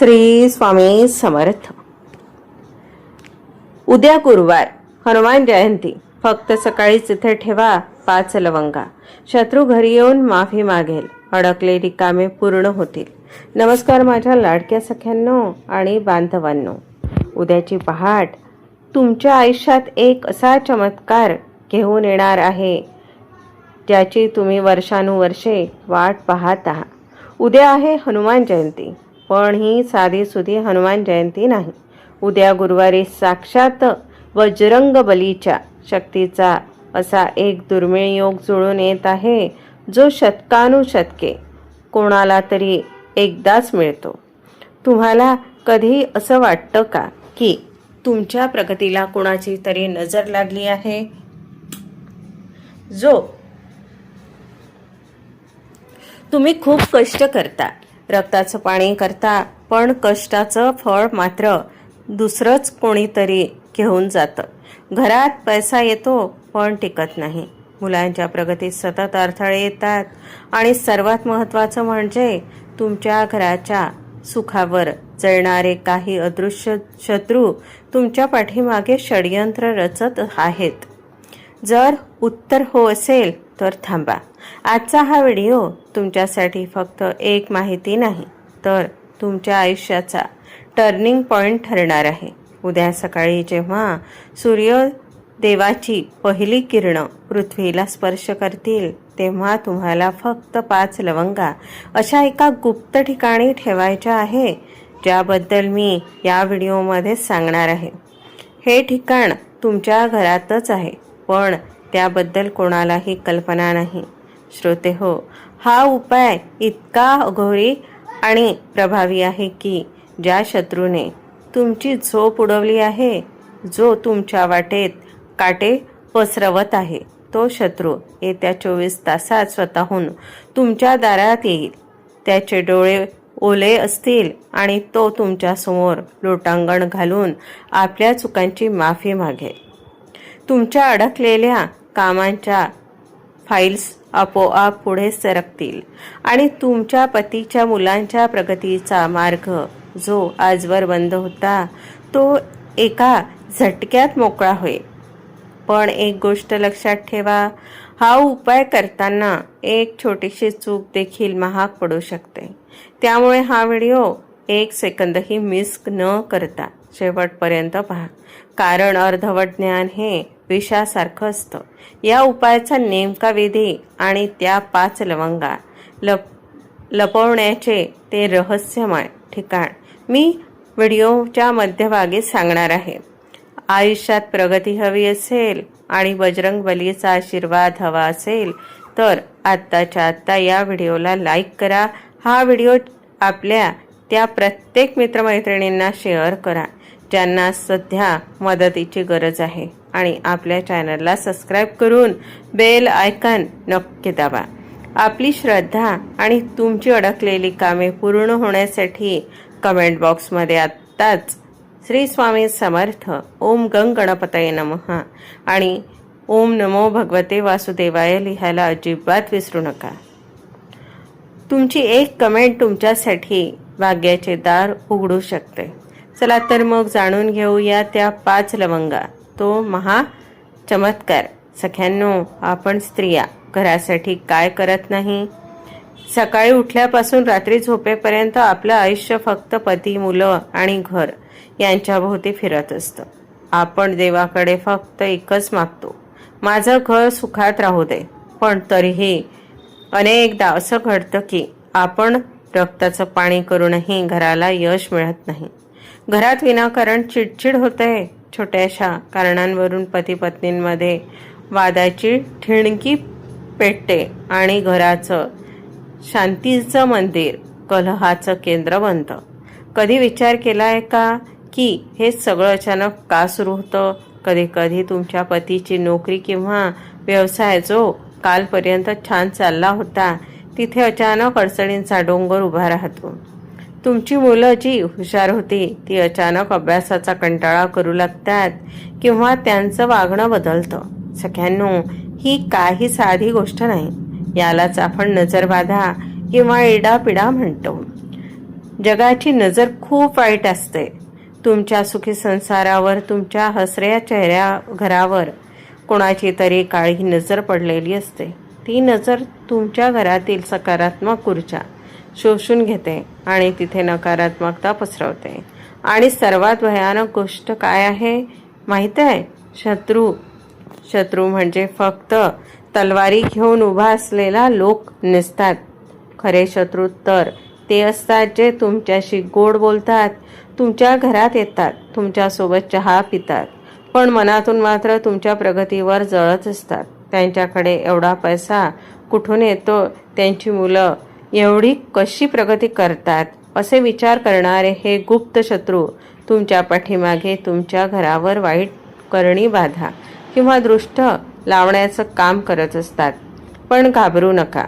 श्री स्वामी समर्थ. उद्या गुरुवार, हनुमान जयंती. फक्त सकाळीच इथे ठेवा 5 लवंगा. शत्रू घरी येऊन माफी मागेल. अडकलेली कामे पूर्ण होतील. नमस्कार माझ्या लाडक्या सख्यांनो आणि बांधवांनो. उद्याची पहाट तुमच्या आयुष्यात एक असा चमत्कार घेऊन येणार आहे ज्याची तुम्ही वर्षानुवर्षे वाट पाहत आहात. उद्या आहे हनुमान जयंती, पण ही साधी सुधी हनुमान जयंती नाही. उद्या गुरुवारी साक्षात बजरंग बलीच्या शक्तीचा असा एक दुर्मिळ योग जुळून येत आहे, जो शतकानुशतके कोणाला तरी एकदाच मिळतो. तुम्हाला कधी असं वाटतं का की तुमच्या प्रगतीला कोणाची तरी नजर लागली आहे? जो तुम्ही खूप कष्ट करता, रक्ताचं पाणी करता, पण कष्टाचं फळ मात्र दुसरंच कोणीतरी घेऊन जातं. घरात पैसा येतो पण टिकत नाही. मुलांच्या प्रगतीत सतत अडथळे येतात आणि सर्वात महत्त्वाचं म्हणजे तुमच्या घराच्या सुखावर जळणारे काही अदृश्य शत्रू तुमच्या पाठीमागे षडयंत्र रचत आहेत. जर उत्तर हो असेल तर थांबा. आजचा हा व्हिडिओ तुमच्यासाठी फक्त एक माहिती नाही, तर तुमच्या आयुष्याचा टर्निंग पॉइंट ठरणार आहे. उद्या सकाळी जेव्हा सूर्यदेवाची पहिली किरणं पृथ्वीला स्पर्श करतील, तेव्हा तुम्हाला फक्त 5 लवंगा अशा एका गुप्त ठिकाणी ठेवायच्या आहे, ज्याबद्दल मी या व्हिडिओमध्ये सांगणार आहे. हे ठिकाण तुमच्या घरातच आहे, पण त्याबद्दल कोणालाही कल्पना नाही. श्रोते हो, हा उपाय इतका अघोरी आणि प्रभावी आहे की ज्या शत्रूने तुमची झोप उडवली आहे, जो तुमच्या वाटेत काटे पसरवत आहे, तो शत्रू येत्या 24 तासात स्वतःहून तुमच्या दारात येईल. त्याचे डोळे ओले असतील आणि तो तुमच्यासमोर लोटांगण घालून आपल्या चुकांची माफी मागेल. तुमच्या अडकलेल्या कामांच्या फाईल्स आपोआप पुढे सरकतील आणि तुमच्या पतीच्या मुलांच्या प्रगतीचा मार्ग जो आजवर बंद होता, तो एका झटक्यात मोकळा होईल. पण एक गोष्ट लक्षात ठेवा, हा उपाय करताना एक छोटीशी चूक देखील महाग पडू शकते. त्यामुळे हा व्हिडिओ 1 सेकंदही मिस न करता शेवटपर्यंत पहा, कारण अर्धवट ज्ञान हे विषासारखं असतं. या उपायाचा नेमका विधी आणि त्या 5 लवंगा लपवण्याचे ते रहस्यमय ठिकाण मी व्हिडिओच्या मध्यभागी सांगणार आहे. आयुष्यात प्रगती हवी असेल आणि बजरंग बलीचा आशीर्वाद हवा असेल तर आत्ताच्या आत्ता या व्हिडिओला लाईक करा. हा व्हिडिओ आपल्या त्या प्रत्येक मित्रमैत्रिणींना शेअर करा ज्यांना सध्या मदतीची गरज आहे, आणि आपल्या चॅनलला सबस्क्राईब करून बेल आयकॉन नक्की दाबा. आपली श्रद्धा आणि तुमची अडकलेली कामे पूर्ण होण्यासाठी कमेंट बॉक्समध्ये आत्ताच श्री स्वामी समर्थ, ओम गंग गणपतये नमः आणि ओम नमो भगवते वासुदेवाय लिहायला अजिबात विसरू नका. तुमची एक कमेंट तुमच्यासाठी भाग्याचे दार उघडू शकते. चला तर मग जाणून घेऊया त्या 5 लवंगा, तो महा चमत्कार. सख्यांनो, आपण स्त्रिया घरासाठी काय करत नाही? सकाळी उठल्यापासून रात्री झोपेपर्यंत आपलं आयुष्य फक्त पती, मुलं आणि घर यांच्याभोवती फिरत असतं. आपण देवाकडे फक्त एकच मागतो, माझं घर सुखात राहू दे. पण तरीही अनेकदा असं घडतं की आपण रक्ताचं पाणी करूनही घराला यश मिळत नाही. घरात विनाकारण चिडचिड होते. छोट्याशा कारणांवरून पती पत्नींमध्ये वादाची ठिणगी पेटते आणि घराचं शांतीचं मंदिर कलहाचं केंद्र बनतं. कधी विचार केलाय का की हे सगळं अचानक का सुरू होतं? कधी कधी तुमच्या पतीची नोकरी किंवा व्यवसाय जो कालपर्यंत छान चालला होता, तिथे अचानक अडचणींचा डोंगर उभा राहतो. तुमची मुलं जी हुशार होती ती अचानक अभ्यासाचा कंटाळा करू लागतात किंवा त्यांचं वागणं बदलतं. सख्यांनो, ही काही साधी गोष्ट नाही. यालाच आपण नजरबाधा किंवा इडापिडा म्हणतो. जगाची नजर खूप वाईट असते. तुमच्या सुखी संसारावर, तुमच्या हसऱ्या चेहऱ्या घरावर कोणाची तरी काळी नजर पडलेली असते. ती नजर तुमच्या घरातील सकारात्मक ऊर्जा शोषून घेते आणि तिथे नकारात्मकता पसरवते. आणि सर्वात भयानक गोष्ट काय आहे माहीत आहे? शत्रू म्हणजे फक्त तलवारी घेऊन उभा असलेला लोक नसतात. खरे शत्रू तर ते असतात जे तुमच्याशी गोड बोलतात, तुमच्या घरात येतात, तुमच्यासोबत चहा पितात, पण मनातून मात्र तुमच्या प्रगतीवर जळत असतात. त्यांच्याकडे एवढा पैसा कुठून येतो, त्यांची मुलं एवढी कशी प्रगती करतात, असे विचार करणारे हे गुप्त शत्रू तुमच्या पाठीमागे तुमच्या घरावर वाईट करणी बाधा किंवा दृष्ट लावण्याचं काम करत असतात. पण घाबरू नका,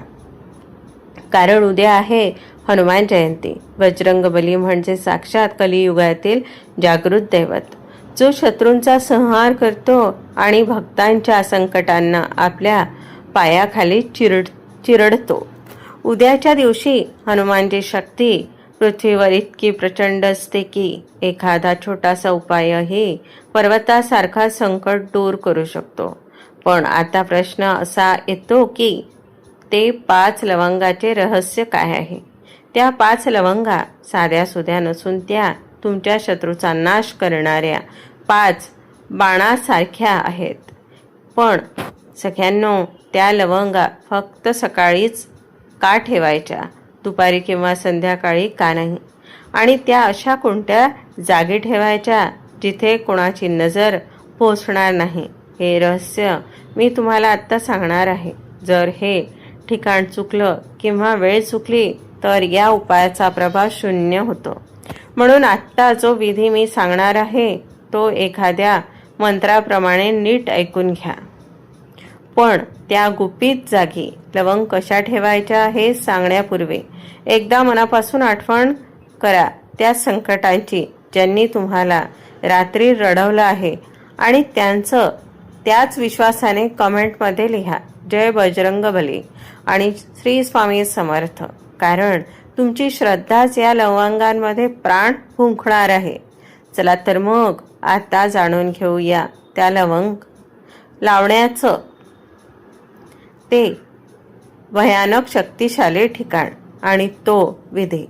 कारण उद्या आहे हनुमान जयंती. बजरंगबली म्हणजे साक्षात कलियुगातील जागृत दैवत, जो शत्रूंचा संहार करतो आणि भक्तांच्या संकटांना आपल्या पायाखाली चिरडतो. उद्याच्या दिवशी हनुमानची शक्ती पृथ्वीवर इतकी प्रचंड असते की एखादा छोटासा उपायही पर्वतासारखा संकट दूर करू शकतो. पण आता प्रश्न असा येतो की ते 5 लवंगाचे रहस्य काय आहे? त्या 5 लवंगा साध्या सुध्या नसून त्या तुमच्या शत्रूचा नाश करणाऱ्या 5 बाणासारख्या आहेत. पण सख्यांनो, त्या लवंगा फक्त सकाळीच का ठेवायच्या, दुपारी किंवा संध्याकाळी का नाही? आणि त्या अशा कोणत्या जागी ठेवायच्या जिथे कोणाची नजर पोचणार नाही? हे रहस्य मी तुम्हाला आत्ता सांगणार आहे. जर हे ठिकाण चुकलं किंवा वेळ चुकली तर या उपायाचा प्रभाव शून्य होतो. म्हणून आत्ता जो विधी मी सांगणार आहे तो एखाद्या मंत्राप्रमाणे नीट ऐकून घ्या. पण त्या गुपित जागी लवंग कशा ठेवायच्या हे सांगण्यापूर्वी एकदा मनापासून आठवण करा त्या संकटांची ज्यांनी तुम्हाला रात्री रडवलं आहे, आणि त्यांचं त्याच विश्वासाने कमेंटमध्ये लिहा, जय बजरंगबली आणि श्री स्वामी समर्थ. कारण तुमची श्रद्धाच या लवंगांमध्ये प्राण फुंकणार आहे. चला तर मग आता जाणून घेऊया त्या लवंग लावण्याचं ते भयानक शक्तिशाली ठिकाण आणि तो विधी.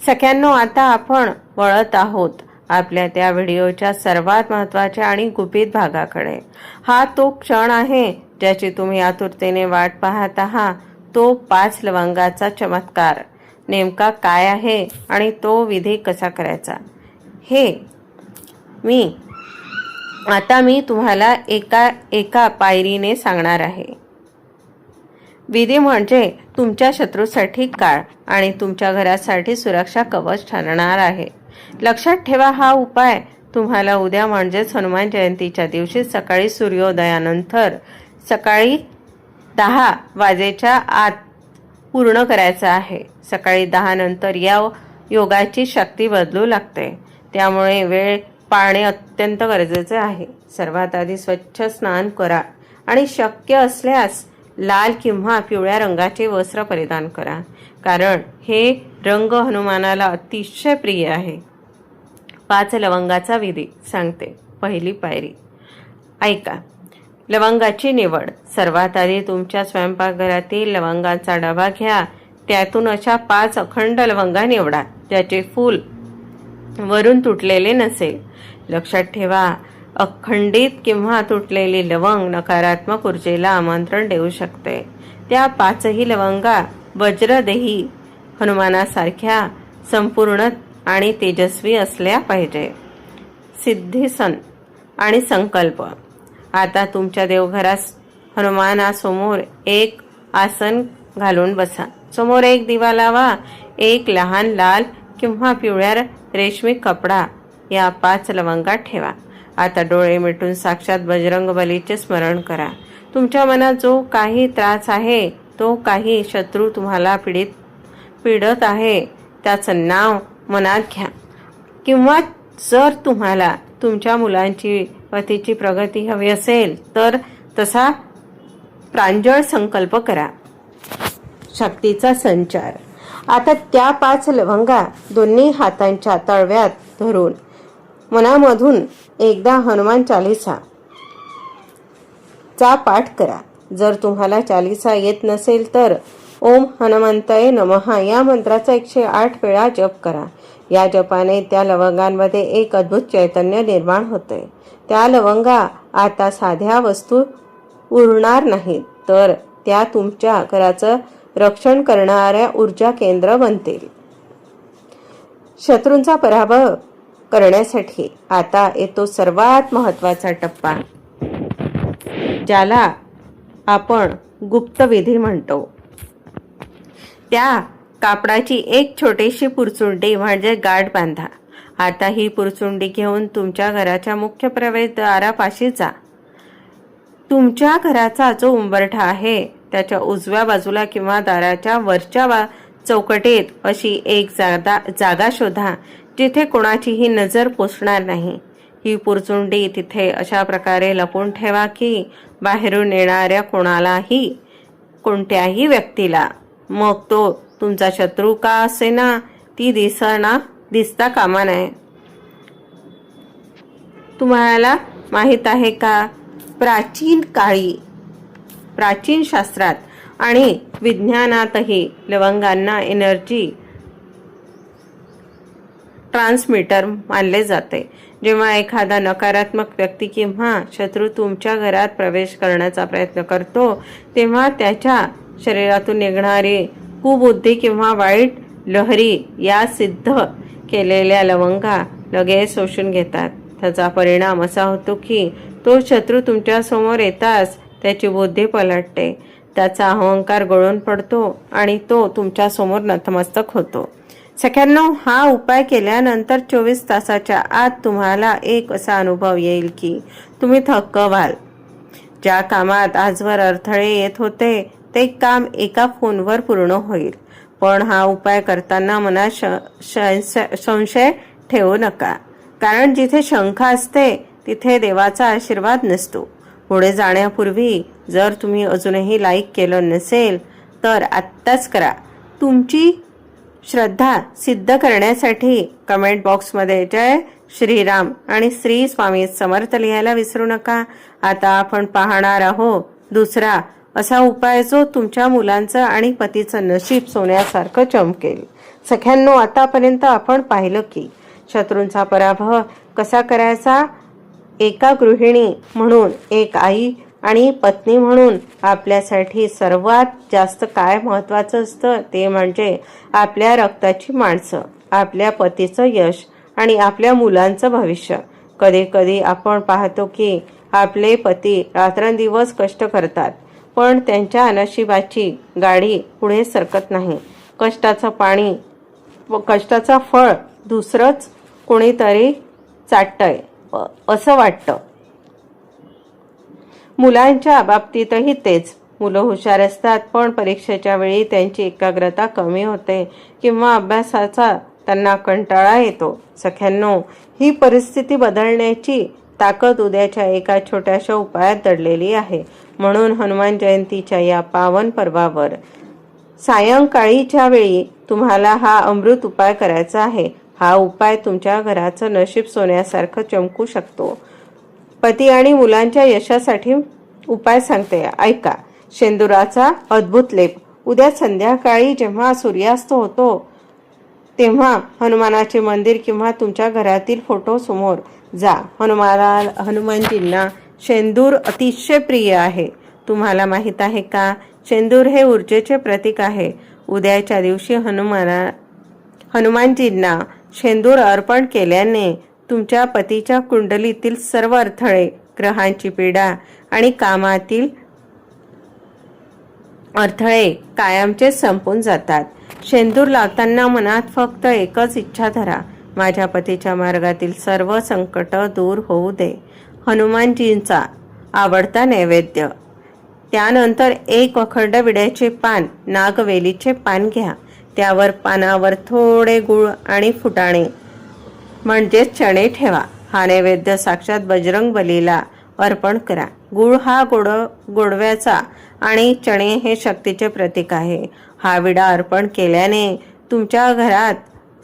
सख्यांनो, आता आपण वळत आहोत आपल्या त्या व्हिडिओच्या सर्वात महत्त्वाच्या आणि गुपित भागाकडे. हा तो क्षण आहे ज्याची तुम्ही आतुरतेने वाट पाहत आहात. तो 5 लवंगाचा चमत्कार नेमका काय आहे आणि तो विधी कसा करायचा हे मी तुम्हाला एका पायरीने सांगणार आहे. विधी म्हणजे तुमच्या शत्रूसाठी काळ आणि तुमच्या घरासाठी सुरक्षा कवच ठरणार आहे. लक्षात ठेवा, हा उपाय तुम्हाला उद्या म्हणजेच हनुमान जयंतीच्या दिवशी सकाळी सूर्योदयानंतर सकाळी 10 वाजेच्या आत पूर्ण करायचा आहे. सकाळी 10 नंतर या योगाची शक्ती बदलू लागते, त्यामुळे वेळ पाळणे अत्यंत गरजेचे आहे. सर्वात आधी स्वच्छ स्नान करा आणि शक्य असल्यास लाल किंवा पिवळ्या रंगाचे वस्त्र परिधान करा, कारण हे रंग हनुमानाला अतिशय प्रिय आहे. 5 लवंगाचा विधी सांगते. पहिली पायरी ऐका. लवंगाची निवड. सर्वात आधी तुमच्या स्वयंपाकघरातील लवंगाचा डबा घ्या. त्यातून अशा 5 अखंड लवंगा निवडा ज्याचे फूल वरून तुटलेले नसेल. लक्षात ठेवा, अखंडित किंवा तुटलेली लवंग नकारात्मक ऊर्जेला आमंत्रण देऊ शकते. त्या 5ही लवंगा वज्रदेही हनुमानासारख्या संपूर्ण आणि तेजस्वी असल्या पाहिजे. सिद्धीसन आणि संकल्प. आता तुमच्या देवघरात हनुमानासमोर एक आसन घालून बसा. समोर एक दिवा लावा. एक लहान लाल किंवा पिवळ्या रेशमी कपडा या 5 लवंगा ठेवा. आता डोळे मिटून साक्षात बजरंगबलीचे स्मरण करा. तुमच्या मनात जो काही त्रास आहे, तो काही शत्रू तुम्हाला पीडत आहे, त्याचं नाव मनात घ्या. किंवा जर तुम्हाला तुमच्या मुलांची पतीची प्रगती हवी असेल तर तसा प्रांजळ संकल्प करा. शक्तीचा संचार. आता त्या 5 लवंगा दोन्ही हातांच्या तळव्यात धरून मनामधून एकदा हनुमान चालीसा चा पाठ करा. जर तुम्हाला चालीसा येत नसेल तर ओम हनुमंताय नमः या मंत्राचा 108 वेळा जप करा. या जपाने त्या लवंगांमध्ये एक अद्भुत चैतन्य निर्माण होते. त्या लवंगा आता साध्या वस्तू उरणार नाहीत, तर त्या तुमच्या घराचं रक्षण करणाऱ्या ऊर्जा केंद्र बनतील. शत्रूंचा पराभव करण्यासाठी आता येतो सर्वात महत्त्वाचा टप्पा, ज्याला आपण गुप्तविधी म्हणतो. त्या कापडाची एक छोटीशी पुरचुंडी म्हणजे गाठ बांधा. आता ही पुरचुंडी घेऊन तुमच्या घराच्या मुख्य प्रवेशद्वारापाशी जा. तुमच्या घराचा जो उंबरठा आहे त्याच्या उजव्या बाजूला किंवा दाराच्या वरच्या चौकटीत अशी एक जागा शोधा जिथे कोणाचीही नजर पोचणार नाही. ही पुरचुंडी तिथे अशा प्रकारे लपून ठेवा की बाहेरून येणाऱ्या कोणत्याही व्यक्तीला, मग तो तुमचा शत्रू का असेना, ती दिसता कामा नये. तुम्हाला माहित आहे का, प्राचीन शास्त्रात आणि विज्ञानातही लवंगांना एनर्जी ट्रान्समीटर मानले जाते. जेव्हा एखादा नकारात्मक व्यक्ती किंवा शत्रू तुमच्या घरात प्रवेश करण्याचा प्रयत्न करतो, तेव्हा त्याच्या शरीरातून निघणारी कुबुद्धी किंवा वाईट लहरी या सिद्ध केलेल्या लवंगा लगेच शोषून घेतात. त्याचा परिणाम असा होतो की तो शत्रू तुमच्या समोर येताच त्याची बुद्धी पलटते, त्याचा अहंकार गळून पडतो आणि तो तुमच्या समोर नतमस्तक होतो. सख्यांनो, हा उपाय केल्यानंतर 24 तासाच्या आत तुम्हाला एक असा अनुभव येईल की तुम्ही थक्क व्हाल. ज्या कामात आजवर अडथळे येत होते ते काम एका फोनवर पूर्ण होईल. पण हा उपाय करताना मनात संशय ठेवू नका, कारण जिथे शंका असते तिथे देवाचा आशीर्वाद नसतो. पुढे जाण्यापूर्वी जर तुम्ही अजूनही लाईक केलं नसेल तर आत्ताच करा. तुमची श्रद्धा सिद्ध करण्यासाठी कमेंट बॉक्समध्ये जय श्रीराम आणि श्री स्वामी समर्थ लिहायला विसरू नका. आता आपण पाहणार आहोत दुसरा असा उपाय जो तुमच्या मुलांचं आणि पतीचं नशीब सोन्यासारखं चमकेल. सख्यांनो, आतापर्यंत आपण पाहिलं की शत्रूंचा पराभव कसा करायचा. एका गृहिणी म्हणून, एक आई आणि पत्नी म्हणून आपल्यासाठी सर्वात जास्त काय महत्त्वाचं असतं ते म्हणजे आपल्या रक्ताची माणसं, आपल्या पतीचं यश आणि आपल्या मुलांचं भविष्य. कधी कधी आपण पाहतो की आपले पती रात्रंदिवस कष्ट करतात, पण त्यांच्या नशिबाची गाडी पुढे सरकत नाही. कष्टाचं फळ दुसरंच कोणीतरी चाटतंय असं वाटतं. मुलांच्या बाबतीतही तेच. मुलं हुशार असतात, पण परीक्षेच्या वेळी त्यांची एकाग्रता कमी होते किंवा अभ्यासाचा त्यांना कंटाळा येतो. सख्यांनो, ही परिस्थिती बदलण्याची ताकद उद्याच्या एका छोट्याशा उपायात दडलेली आहे. म्हणून हनुमान जयंतीच्या या पावन पर्वावर सायंकाळीच्या वेळी तुम्हाला हा अमृत उपाय करायचा आहे. हा उपाय तुमच्या घराचं नशीब सोन्यासारखं चमकू शकतो. पती आणि मुलांच्या यशासाठी उपाय सांगते, ऐका. शेंदुराचा अद्भुत लेप. उद्या संध्याकाळी जेव्हा सूर्यास्त होतो तेव्हा हनुमानाचे मंदिर किंवा तुमच्या घरातील फोटो समोर जा. हनुमानजींना शेंदूर अतिशय प्रिय आहे. तुम्हाला माहित आहे का, शेंदूर हे ऊर्जेचे प्रतीक आहे. उद्याच्या दिवशी हनुमानजींना शेंदूर अर्पण केल्याने तुमच्या पतीच्या कुंडलीतील सर्व अडथळे, ग्रहांची पीडा आणि कामातील अडथळे कायमचे संपून जातात. शेंदूर लावताना मनात फक्त एकच इच्छा धरा, माझ्या पतीच्या मार्गातील सर्व संकट दूर होऊ दे. हनुमानजींचा आवडता नैवेद्य. त्यानंतर एक अखंड विड्याचे पान, नागवेलीचे पान घ्या. त्यावर पानावर थोडे गूळ आणि फुटाणे म्हणजेच चणे ठेवा. हा नैवेद्य साक्षात बजरंग बलीला अर्पण करा. गूळ हा गोडव्याचा आणि चणे हे शक्तीचे प्रतीक आहे. हा विडा अर्पण केल्याने तुमच्या घरात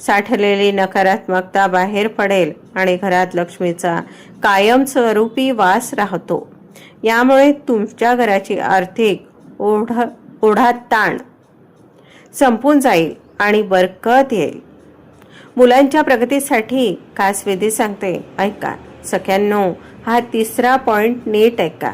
साठलेली नकारात्मकता बाहेर पडेल आणि घरात लक्ष्मीचा कायमस्वरूपी वास राहतो. यामुळे तुमच्या घराची आर्थिक ओढाताण संपून जाईल आणि बरकत येईल. मुलांच्या प्रगतीसाठी खास विधी सांगते, ऐका. सख्यांनो, हा तिसरा पॉइंट नीट ऐका.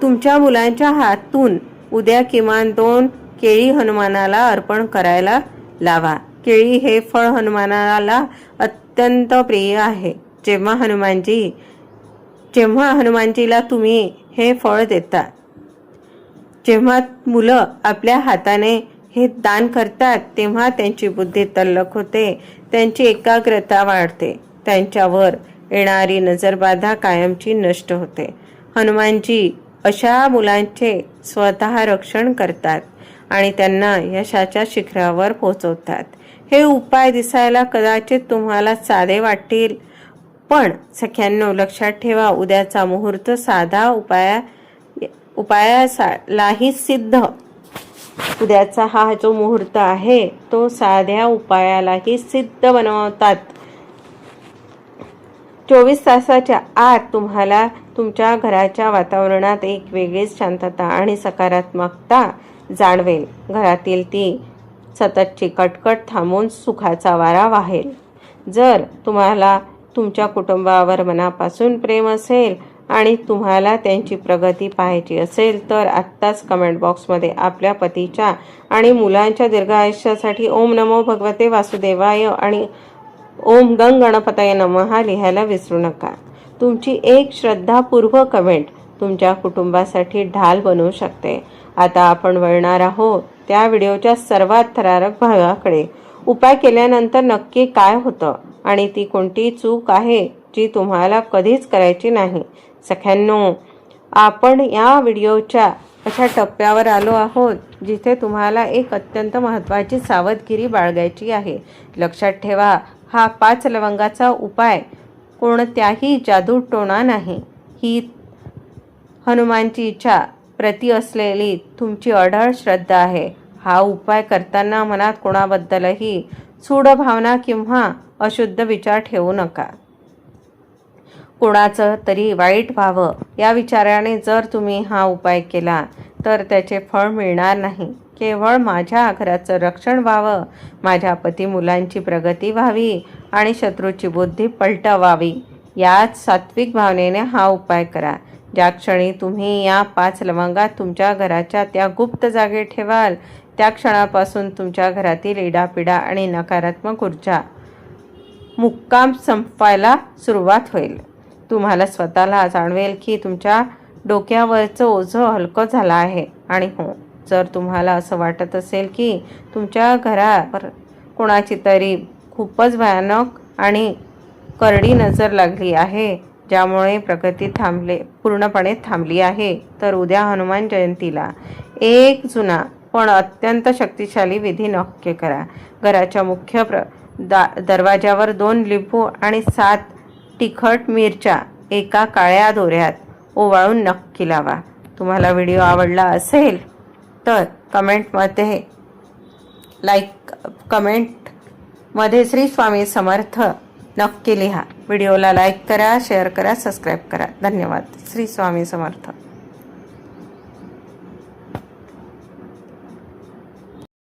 तुमच्या मुलांच्या हातून उद्या किमान 2 केळी हनुमानाला अर्पण करायला लावा. केळी हे फळ हनुमानाला अत्यंत प्रिय आहे. जेव्हा हनुमानजीला तुम्ही हे फळ देता, जेव्हा मुलं आपल्या हाताने हे दान करतात, तेव्हा त्यांची बुद्धी तल्लख होते, त्यांची एकाग्रता वाढते, त्यांच्यावर येणारी नजरबाधा कायमची नष्ट होते. हनुमानजी अशा मुलांचे स्वतः रक्षण करतात आणि त्यांना यशाच्या शिखरावर पोहोचवतात. हे उपाय दिसायला कदाचित तुम्हाला साधे वाटतील, पण सख्यांनो लक्षात ठेवा, उद्याचा मुहूर्त साधा उपायालाही सिद्ध. उद्याचा हा जो मुहूर्त आहे तो साध्या उपायालाही सिद्ध बनवतात. 24 तासाच्या आत तुम्हाला तुमच्या घराच्या वातावरणात एक वेगळीच शांतता आणि सकारात्मकता जाणवेल. घरातील ती सततची कटकट थांबून सुखाचा वारा वाहेल. जर तुम्हाला तुमच्या कुटुंबावर मनापासून प्रेम असेल आणि तुम्हाला त्यांची प्रगती पाहायची असेल तर आत्ताच कमेंट बॉक्समध्ये आपल्या पतीच्या आणि मुलांच्या दीर्घ आयुष्यासाठी ओम नमो भगवते वासुदेवाय आणि ओम गंग गणपतये नमः लिहायला विसरू नका. तुमची एक श्रद्धापूर्वक कमेंट तुमच्या कुटुंबासाठी ढाल बनवू शकते. आता आपण वळणार आहोत त्या व्हिडिओच्या सर्वात थरारक भागाकडे. उपाय केल्यानंतर नक्की काय होतं आणि ती कोणती चूक आहे जी तुम्हाला कधीच करायची नाही. सख्यांनो, आपण या व्हिडिओच्या अशा टप्प्यावर आलो आहोत जिथे तुम्हाला एक अत्यंत महत्त्वाची सावधगिरी बाळगायची आहे. लक्षात ठेवा, हा 5 लवंगाचा उपाय कोणत्याही जादूटोणा नाही. ही हनुमानजीच्या प्रती असलेली तुमची अढळ श्रद्धा आहे. हा उपाय करताना मनात कोणाबद्दलही सूड भावना किंवा अशुद्ध विचार ठेवू नका. कोणाचं तरी वाईट व्हावं या विचाराने जर तुम्ही हा उपाय केला तर त्याचे फळ मिळणार नाही. केवळ माझ्या घराचं रक्षण व्हावं, माझ्या पती मुलांची प्रगती व्हावी आणि शत्रूची बुद्धी पलटवावी याच सात्विक भावनेने हा उपाय करा. ज्या क्षणी तुम्ही या 5 लवंगात तुमच्या घराच्या त्या गुप्त जागे ठेवाल त्या क्षणापासून तुमच्या घरातील इडापिडा आणि नकारात्मक ऊर्जा मुक्काम संपायला सुरुवात होईल. तुम्हाला स्वतःला जाणवेल की तुमच्या डोक्यावरचं ओझं हलकं झालं आहे. आणि हो, जर तुम्हाला असं वाटत असेल की तुमच्या घरावर कोणाची तरी खूपच भयानक आणि करडी नजर लागली आहे, ज्यामुळे प्रगती पूर्णपणे थांबली आहे, तर उद्या हनुमान जयंतीला एक जुना पण अत्यंत शक्तिशाली विधी नक्की करा. घराच्या मुख्य दरवाजावर 2 लिंबू आणि 7 तिखट मिरच्या एका काळ्या दोऱ्यात ओवाळून नक्की लावा. तुम्हाला व्हिडिओ आवडला असेल तर कमेंटमध्ये श्री स्वामी समर्थ नक्की लिहा. व्हिडिओला लाईक करा, शेअर करा, सबस्क्राईब करा. धन्यवाद. श्री स्वामी समर्थ.